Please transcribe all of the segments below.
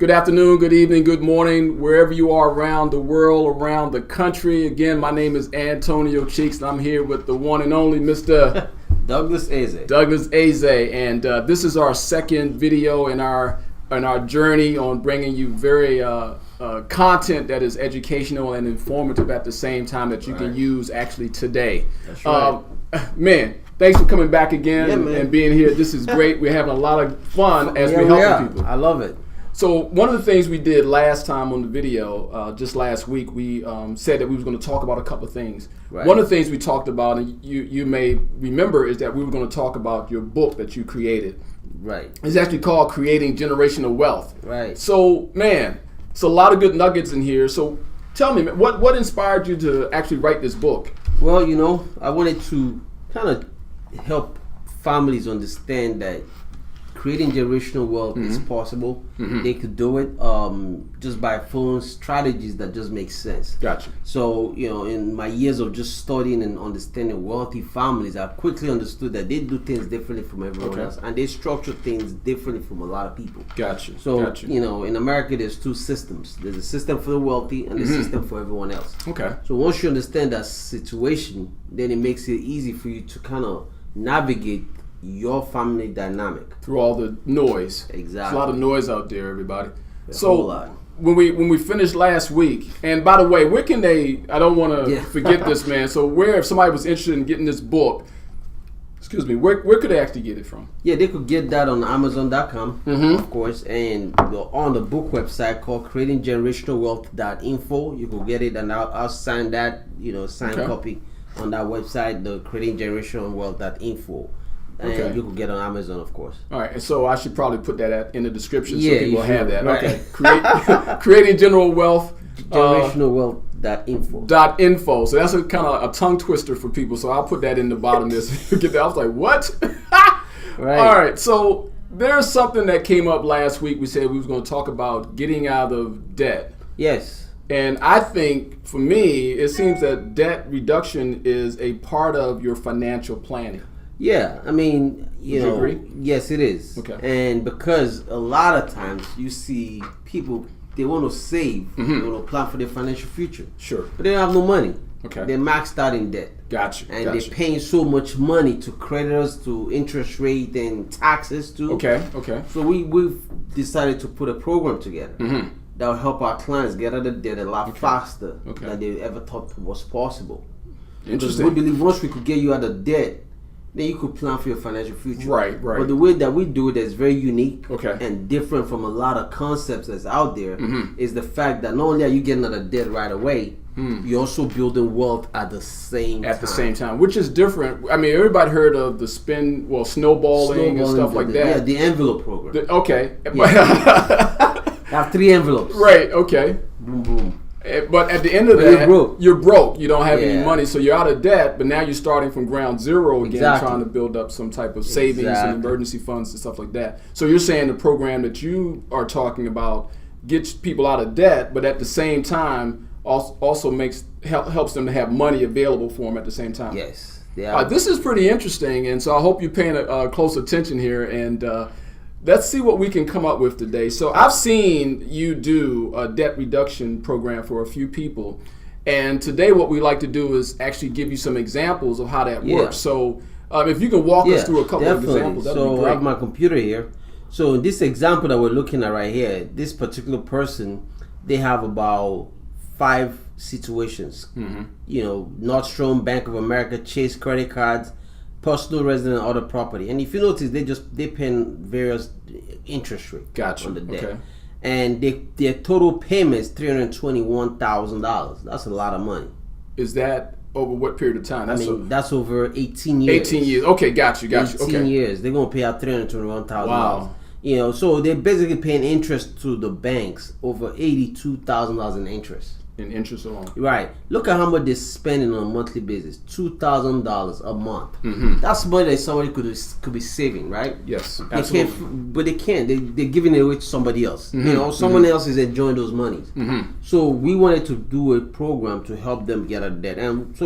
Good afternoon, good evening, good morning, wherever you are around the world, around the country. Again, my name is Antonio Cheeks, and I'm here with the one and only Mr. Douglas Eze. Douglas Eze, and this is our second video in our journey on bringing you very content that is educational and informative at the same time that you can use actually today. That's right. Man, thanks for coming back again Yeah, and being here. This is great. We're having a lot of fun as we're helping people. I love it. So one of the things we did last time on the video, just last week, we said that we were going to talk about a couple of things. Right. One of the things we talked about, and you may remember, is that we were going to talk about your book that you created. Right. It's actually called Creating Generational Wealth. Right. So, man, it's a lot of good nuggets in here. So tell me, man, what inspired you to actually write this book? Well, I wanted to kind of help families understand that creating generational wealth is possible. They could do it just by following strategies that just make sense. Gotcha. So, in my years of just studying and understanding wealthy families, I quickly understood that they do things differently from everyone else, and they structure things differently from a lot of people. Gotcha. So, Gotcha. in America, there's two systems. There's a system for the wealthy and a system for everyone else. Okay. So once you understand that situation, then it makes it easy for you to kind of navigate your family dynamic Through all the noise. Exactly. There's a lot of noise out there, everybody. A So whole lot. when we finished last week, and by the way, where can they? I don't want to forget this, man. So if somebody was interested in getting this book, excuse me, where could they actually get it from? Yeah, they could get that on Amazon.com, of course, and on the book website called creatinggenerationalwealth.info. You could get it, and I'll sign that, signed copy on that website, the creatinggenerationalwealth.info. And you can get on Amazon, of course. All right, and so I should probably put that in the description so Yeah, people you have should, that. right. Okay, creating general wealth. Generationalwealth.info. .info. So that's a kind of a tongue twister for people. So I'll put that in the bottom there. So you get that. I was like, what? Right. All right. So there's something that came up last week. We said we was going to talk about getting out of debt. Yes. And I think for me, it seems that debt reduction is a part of your financial planning. Yeah, I mean, you agree? Yes, it is. Okay. And because a lot of times you see people, they want to save, they want to plan for their financial future. Sure. But they don't have no money. Okay. They're maxed out in debt. Gotcha. And they're paying so much money to creditors, to interest rate and taxes too. Okay. So we've decided to put a program together that will help our clients get out of debt a lot faster than they ever thought was possible. Interesting. Because we believe once we could get you out of debt, then you could plan for your financial future. Right. But the way that we do it is very unique Okay. and different from a lot of concepts that's out there is the fact that not only are you getting out of debt right away, you're also building wealth at the same time. Which is different. I mean, everybody heard of the snowballing and stuff like that. Yeah, the envelope program. Okay. I have 3 envelopes. Right, okay. Boom, boom. But at the end of that, you're broke. You don't have any Yeah. money, so you're out of debt. But now you're starting from ground zero again, Exactly. trying to build up some type of savings and emergency funds and stuff like that. So you're saying the program that you are talking about gets people out of debt, but at the same time also helps them to have money available for them at the same time. Yes. Yeah. This is pretty interesting, and so I hope you're paying close attention here, and let's see what we can come up with today. So I've seen you do a debt reduction program for a few people, and today what we like to do is actually give you some examples of how that works. So if you can walk us through a couple of examples, that would be great. So I have my computer here. So in this example that we're looking at right here, this particular person, they have about 5 situations. Nordstrom, Bank of America, Chase credit cards, personal resident, other property. And if you notice, they pay various interest rate on the debt. Okay. And their total payment is $321,000. That's a lot of money. Is that over what period of time? That's over 18 years. 18 years. Okay, got you. 18 years. They're going to pay out $321,000. Wow. So they're basically paying interest to the banks over $82,000 in interest. In interest alone. Right. Look at how much they're spending on a monthly basis. $2,000 a month. That's money that somebody could be saving, right? Yes, absolutely. But they can't. They're giving it away to somebody else. Someone else is enjoying those monies. So we wanted to do a program to help them get out of debt. And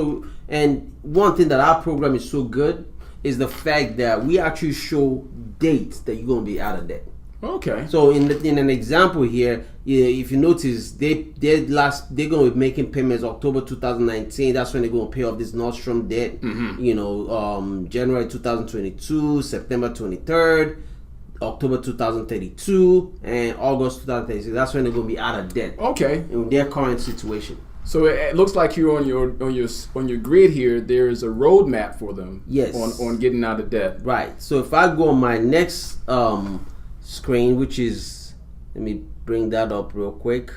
one thing that our program is so good is the fact that we actually show dates that you're going to be out of debt. Okay. So in an example here, if you notice, they're going to be making payments October 2019. That's when they're going to pay off this Nordstrom debt. January 2022, September 23rd, October 2032, and August 2036. That's when they're going to be out of debt. Okay. In their current situation. So it looks like you're on your grid here. There's a roadmap for them. Yes. On getting out of debt. Right. So if I go on my next screen, which is, let me bring that up real quick,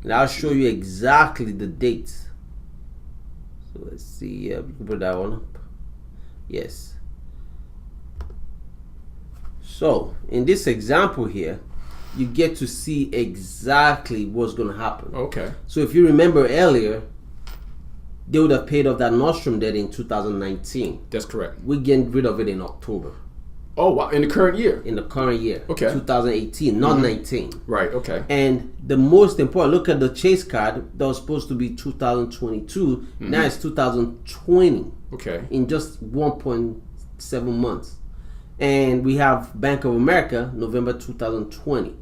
and I'll show you exactly the date. So let's see. We can put that one up. Yes. So in this example here, you get to see exactly what's going to happen. Okay. So if you remember earlier, they would have paid off that Nordstrom debt in 2019. That's correct. We're getting rid of it in October. Oh, wow. In the current year? In the current year. Okay. 2018, not 19. Right, okay. And the most important, look at the Chase card that was supposed to be 2022. Now it's 2020. Okay. In just 1.7 months. And we have Bank of America, November 2020.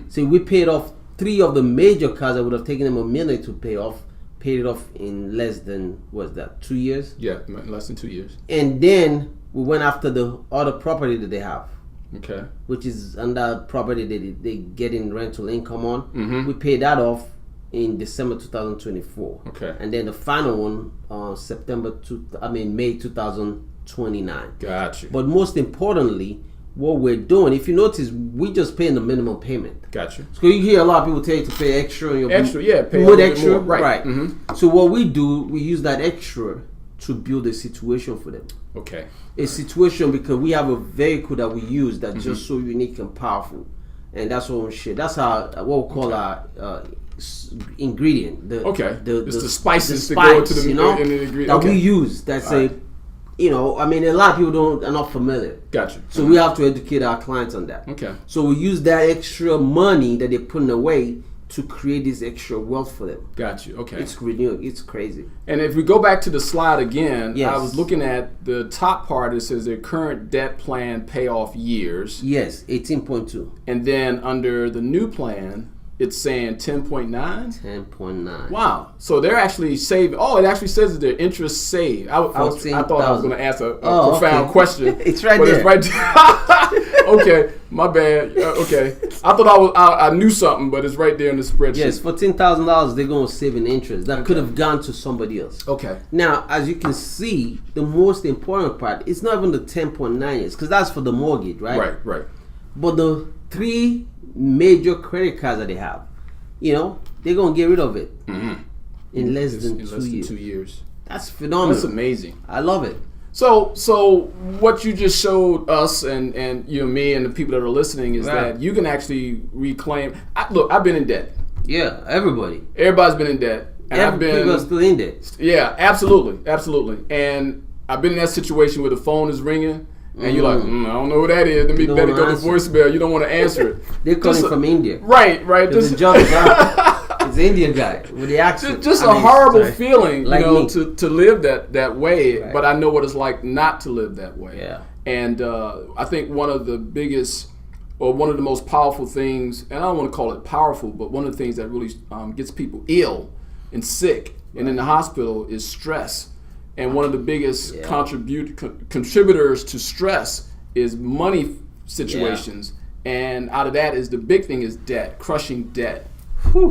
So we paid off 3 of the major cards that would have taken them a minute to pay off. Paid it off in less than, what's that, 2 years? Yeah, less than 2 years. And then we went after the other property that they have. Okay. Which is under property that they getting rental income on. We paid that off in December 2024. Okay. And then the final one May 2029. Got you. But most importantly, what we're doing, if you notice, we just paying the minimum payment. Got you. So you hear a lot of people tell you to pay extra on your Extra, yeah, pay a more little bit extra, more, right. So what we do, we use that extra to build a situation for them. Okay. A situation because we have a vehicle that we use that's just so unique and powerful, and that's what we share. That's our what we call our ingredient. It's the spices the that go into spice, the in the ingredient. that Okay. we use. That's a a lot of people are not familiar. Got you. So we have to educate our clients on that. Okay. So we use that extra money that they're putting away to create this extra wealth for them. Got you. Okay. It's renewed. It's crazy. And if we go back to the slide again, Yes. I was looking at the top part. It says their current debt plan payoff years. Yes, 18.2. And then under the new plan, it's saying 10.9. 10.9. Wow. So they're actually saving. Oh, it actually says that their interest saved. I thought I was going to ask a profound okay. question. It's right but there. It's right there. Okay, my bad. Okay, I thought I knew something, but it's right there in the spreadsheet. Yes, for $10,000, they're going to save in interest. That could have gone to somebody else. Okay. Now, as you can see, the most important part, it's not even the 10.9 years, because that's for the mortgage, right? Right. But the 3 major credit cards that they have, they're going to get rid of it in less than 2 years. That's phenomenal. That's amazing. I love it. So what you just showed us and me and the people that are listening is Right. that you can actually reclaim. Look, I've been in debt. Yeah, everybody. Everybody's been in debt. And People are still in debt. Yeah, absolutely. And I've been in that situation where the phone is ringing and you're like, I don't know who that is. Let me better go to voicemail. You don't want to answer it. They're calling from India. Right. The job is out. It's the Indian guy with the accent. Just a horrible feeling, Like me. to live that way. Right. But I know what it's like not to live that way. Yeah. And I think one of the biggest, or one of the most powerful things, and I don't want to call it powerful, but one of the things that really gets people ill and sick and in the hospital is stress. And one of the biggest contributors to stress is money situations. And out of that is the big thing is debt, crushing debt.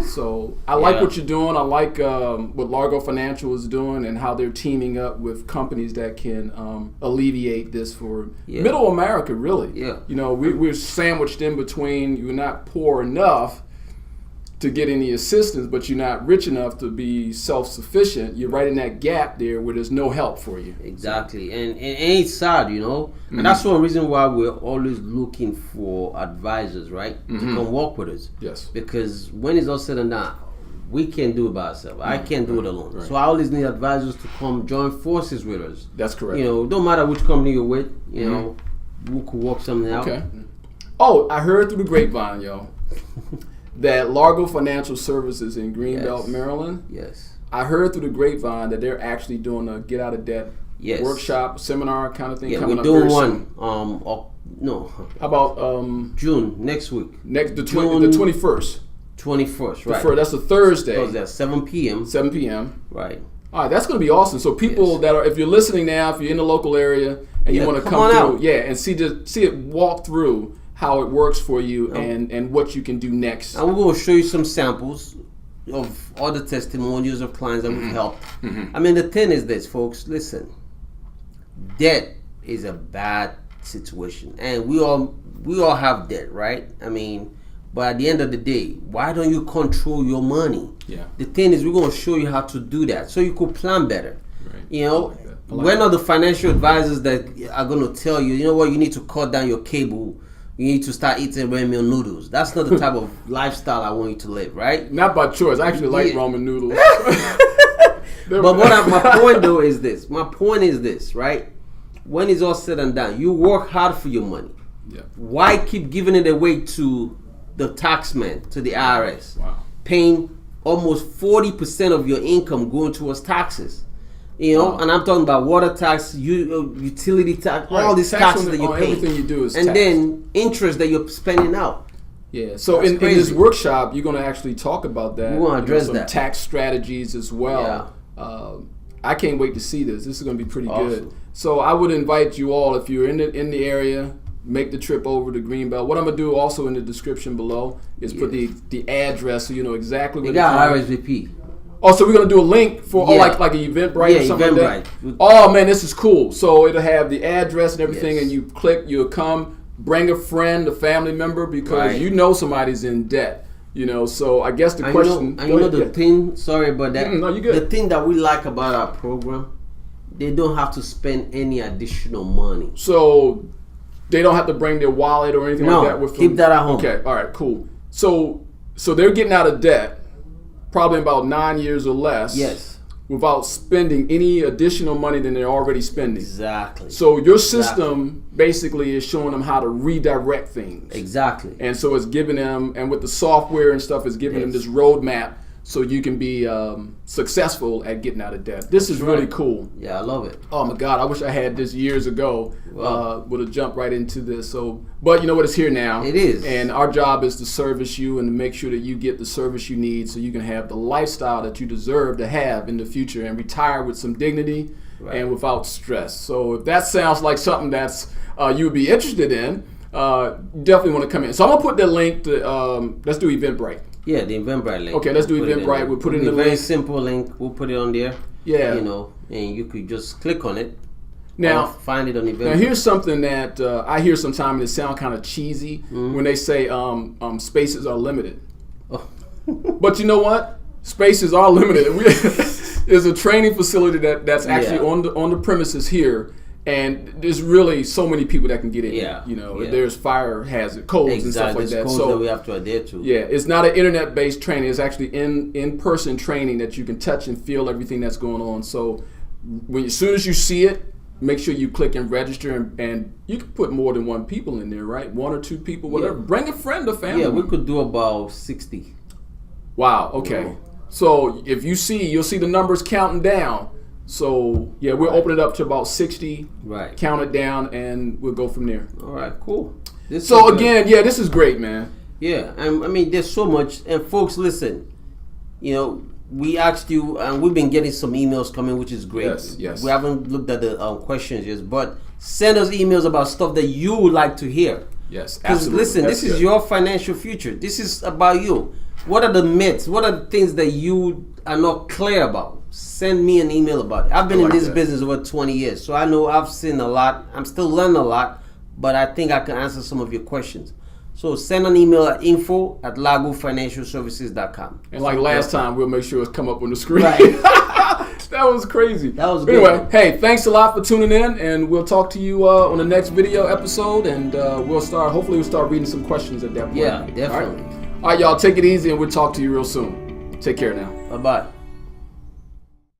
So I like what you're doing. I like what Largo Financial is doing and how they're teaming up with companies that can alleviate this for middle America, really. Yeah. We're sandwiched in between. You're not poor enough to get any assistance, but you're not rich enough to be self-sufficient. You're right in that gap there where there's no help for you. Exactly. And it's sad, And that's one reason why we're always looking for advisors, right? To come work with us. Yes. Because when it's all said and done, we can't do it by ourselves. I can't do it alone. Right. So I always need advisors to come join forces with us. That's correct. Don't matter which company you're with, we could work something out. Okay. Oh, I heard through the grapevine, yo, that Largo Financial Services in Greenbelt, Maryland. Yes. I heard through the grapevine that they're actually doing a get out of debt workshop, seminar kind of thing. Yeah, coming we're up doing very one soon. No. How about June next week. the June 21st? 21st, right? That's a Thursday. Because at 7 p.m. 7 p.m. Right. All right, that's going to be awesome. So people that are, if you're listening now, if you're in the local area and you want to come through, and see it walk through how it works for you and what you can do next. And we're going to show you some samples of all the testimonials of clients that we've helped. I mean, the thing is this, folks. Listen, debt is a bad situation, and we all have debt, right? I mean, but at the end of the day, why don't you control your money? Yeah. The thing is, we're going to show you how to do that so you could plan better. Right. You know, we're not the financial advisors that are going to tell you, you know what, you need to cut down your cable. You need to start eating ramen noodles. That's not the type of lifestyle I want you to live, right? Not by choice. I actually like ramen noodles. But my point though is this. My point is this, right? When it's all said and done, you work hard for your money. Yeah. Why keep giving it away to the taxman, to the IRS? Wow. Paying almost 40% of your income going towards taxes. You know, and I'm talking about water tax, utility tax, all these taxes that you're paying. Everything you do is and taxed. Then interest that you're spending out. Yeah. So in this workshop, you're going to actually talk about that. We're going to address some that. Tax strategies as well. Yeah. I can't wait to see this. This is going to be pretty good. So I would invite you all, if you're in the area, make the trip over to Greenbelt. What I'm going to do also in the description below is put the address so you know exactly where they got RSVP. Oh, so we're gonna do a link for like an Eventbrite or something like that. Oh man, this is cool. So it'll have the address and everything, and you click, you'll come, bring a friend, a family member, because you know somebody's in debt. You know, so I guess the question. The thing. Sorry about that. No, you good. The thing that we like about our program, they don't have to spend any additional money. So they don't have to bring their wallet or anything like that with them. Keep that at home. Okay, all right, cool. So they're getting out of debt. Probably about 9 years or less. Yes. Without spending any additional money than they're already spending. Exactly. So your system basically is showing them how to redirect things. Exactly. And so it's giving them, and with the software and stuff, it's giving them this roadmap so you can be successful at getting out of debt. This is really cool. Yeah, I love it. Oh my God, I wish I had this years ago. Would have jumped right into this. So, but you know what? It's here now. It is. And our job is to service you and to make sure that you get the service you need so you can have the lifestyle that you deserve to have in the future and retire with some dignity and without stress. So if that sounds like something that's you would be interested in, definitely want to come in. So I'm going to put the link to, let's do Eventbrite. Yeah, the Eventbrite link. Okay, let's do Eventbrite. We'll put it in the link. Very simple link. We'll put it on there. Yeah. You know, and you could just click on it. Now, find it on Eventbrite. Now, here's something that I hear sometimes and it sounds kind of cheesy when they say spaces are limited. Oh. But you know what? Spaces are limited. There's a training facility that's actually on the premises here. And there's really so many people that can get in. Yeah. You know, there's fire hazard codes and stuff like that. Codes that we have to adhere to. Yeah, it's not an internet-based training. It's actually in-person training that you can touch and feel everything that's going on. So as soon as you see it, make sure you click and register, and you can put more than one people in there, right? 1 or 2 people, whatever. Yeah. Bring a friend or family. Yeah, we could do about 60. Wow. Okay. Yeah. So if you'll see the numbers counting down. So, yeah, we'll open it up to about 60, count it down, and we'll go from there. All right, cool. This is great, man. Yeah, I mean, there's so much. And, folks, listen, you know, we asked you, and we've been getting some emails coming, which is great. Yes. We haven't looked at the questions yet, but send us emails about stuff that you would like to hear. Yes, because, listen, this is your financial future. This is about you. What are the myths? What are the things that you are not clear about? Send me an email about it. I've been in this business over 20 years, so I know I've seen a lot. I'm still learning a lot, but I think I can answer some of your questions. So send an email at info@lagofinancialservices.com. And like last time, we'll make sure it's come up on the screen. Right. That was crazy. That was good. Anyway, hey, thanks a lot for tuning in, and we'll talk to you on the next video episode, and hopefully we'll start reading some questions at that point. Yeah, definitely. All right, y'all, take it easy, and we'll talk to you real soon. Take care now. Bye-bye.